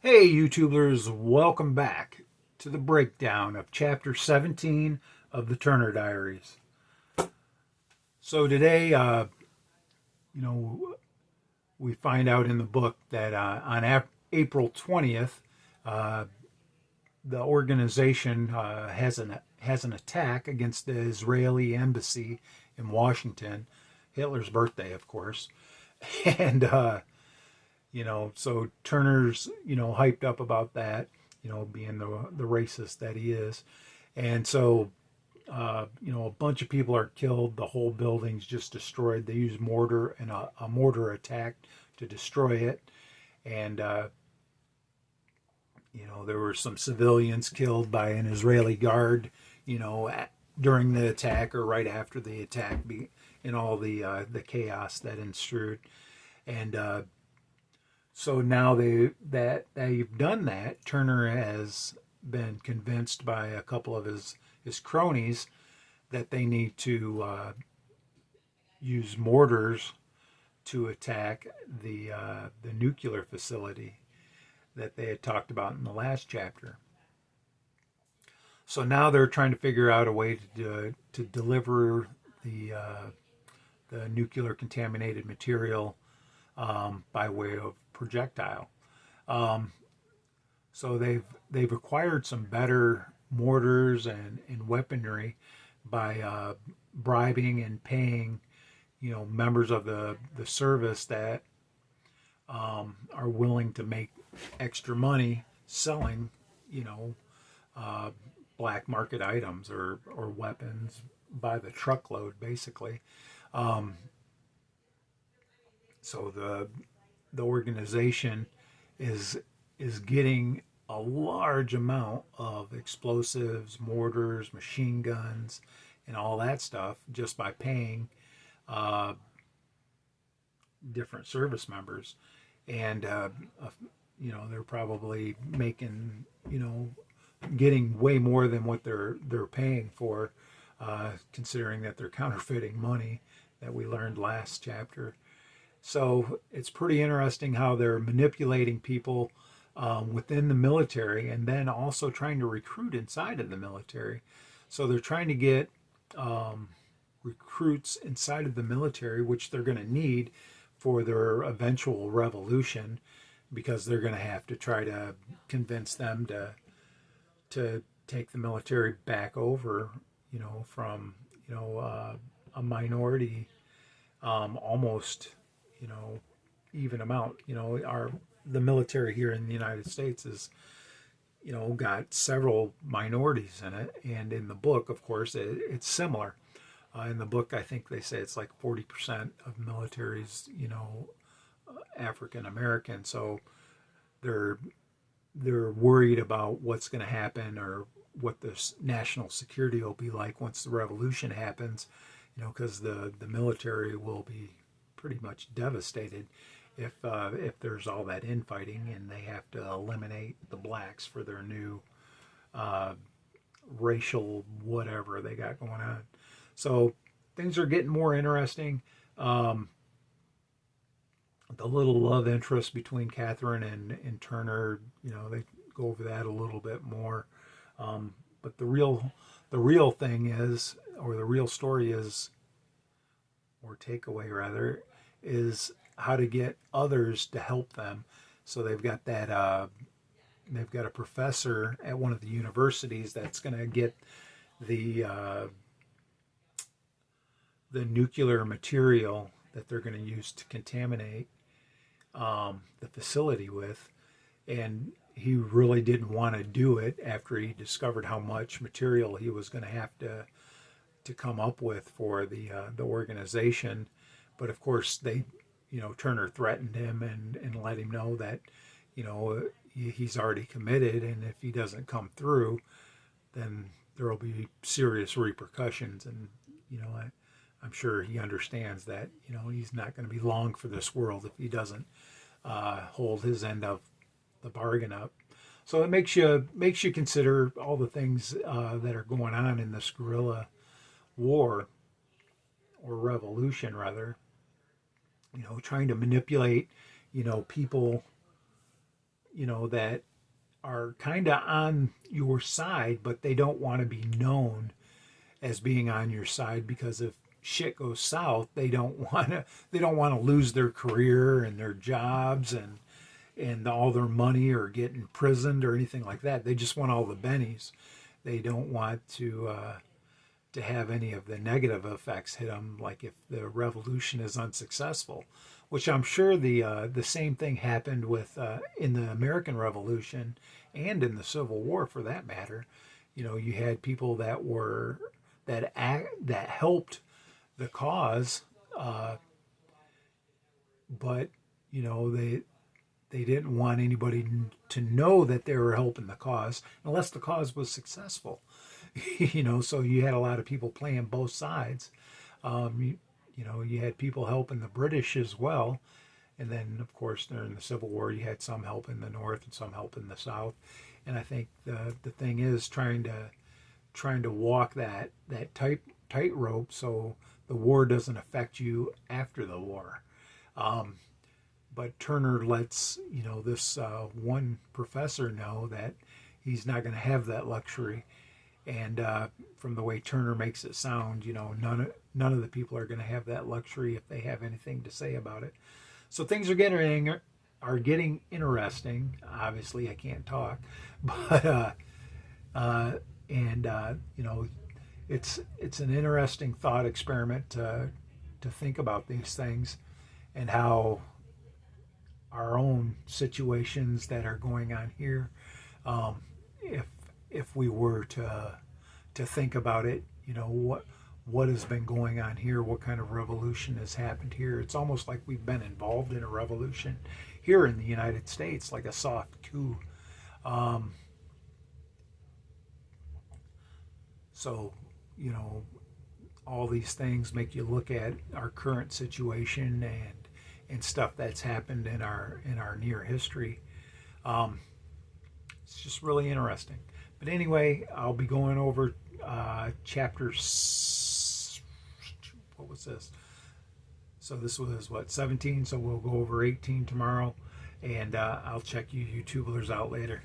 Hey YouTubers, welcome back to the breakdown of chapter 17 of the Turner Diaries. So today, you know, we find out in the book that on April 20th, uh, the organization has an attack against the Israeli embassy in Washington, Hitler's birthday, of course, and so Turner's, hyped up about that, being the racist that he is. And so, a bunch of people are killed. The whole building's just destroyed. They use mortar and a mortar attack to destroy it. And, there were some civilians killed by an Israeli guard, during the attack or right after the attack, in all the chaos that ensued. And, so now that they've done that, Turner has been convinced by a couple of his cronies that they need to use mortars to attack the nuclear facility that they had talked about in the last chapter. So now they're trying to figure out a way to deliver the nuclear contaminated material by way of projectile. Um, so they've acquired some better mortars and weaponry by bribing and paying, members of the service that are willing to make extra money selling, you know, uh, black market items or weapons by the truckload, basically. Um, so the organization is is getting a large amount of explosives, mortars, machine guns, and all that stuff just by paying uh, different service members. And they're probably making, getting way more than what they're paying for, considering that they're counterfeiting money that we learned last chapter. So it's pretty interesting how they're manipulating people within the military and then also trying to recruit inside of the military. So they're trying to get um, recruits inside of the military, which they're going to need for their eventual revolution, because they're going to have to try to convince them to take the military back over, from a minority, almost, you know, even amount. Our the military here in the United States is, got several minorities in it, and in the book, of course, it's similar. In the book, I think they say it's like 40% of militaries, African American. So they're they're worried about what's going to happen or what the national security will be like once the revolution happens, because the military will be pretty much devastated if there's all that infighting and they have to eliminate the blacks for their new uh, racial whatever they got going on. So things are getting more interesting. Um, the little love interest between Catherine and Turner, they go over that a little bit more. But the real thing is, or the real story is, or takeaway rather, is how to get others to help them. So they've got a professor at one of the universities that's going to get the uh, the nuclear material that they're going to use to contaminate the facility with. And he really didn't want to do it after he discovered how much material he was going to have to come up with for the organization. But of course, Turner threatened him and let him know that he's already committed, and if he doesn't come through, then there will be serious repercussions. And I'm sure he understands that he's not going to be long for this world if he doesn't hold his end of the bargain up. So it makes you consider all the things that are going on in this guerrilla war, or revolution rather. Trying to manipulate people, that are kind of on your side, but they don't want to be known as being on your side, because if shit goes south, they don't want to lose their career and their jobs and all their money, or get imprisoned or anything like that. They just want all the bennies. They don't want to have any of the negative effects hit them, like if the revolution is unsuccessful, which I'm sure the same thing happened with in the American Revolution and in the Civil War, for that matter. You had people that helped the cause, but they didn't want anybody to know that they were helping the cause unless the cause was successful. So you had a lot of people playing both sides. You had people helping the British as well, and then of course during the Civil War you had some helping the North and some helping the South. And I think the thing is trying to walk that tightrope so the war doesn't affect you after the war. But Turner lets this one professor know that he's not going to have that luxury. And from the way Turner makes it sound, none of the people are going to have that luxury if they have anything to say about it. So things are getting interesting. Obviously, I can't talk, but it's an interesting thought experiment to think about these things and how our own situations that are going on here, if we were to think about it, what has been going on here, what kind of revolution has happened here. It's almost like we've been involved in a revolution here in the United States, like a soft coup. So all these things make you look at our current situation and stuff that's happened in our near history. It's just really interesting. But anyway, I'll be going over chapter. What was this? So this was 17. So we'll go over 18 tomorrow, and I'll check you YouTubers out later.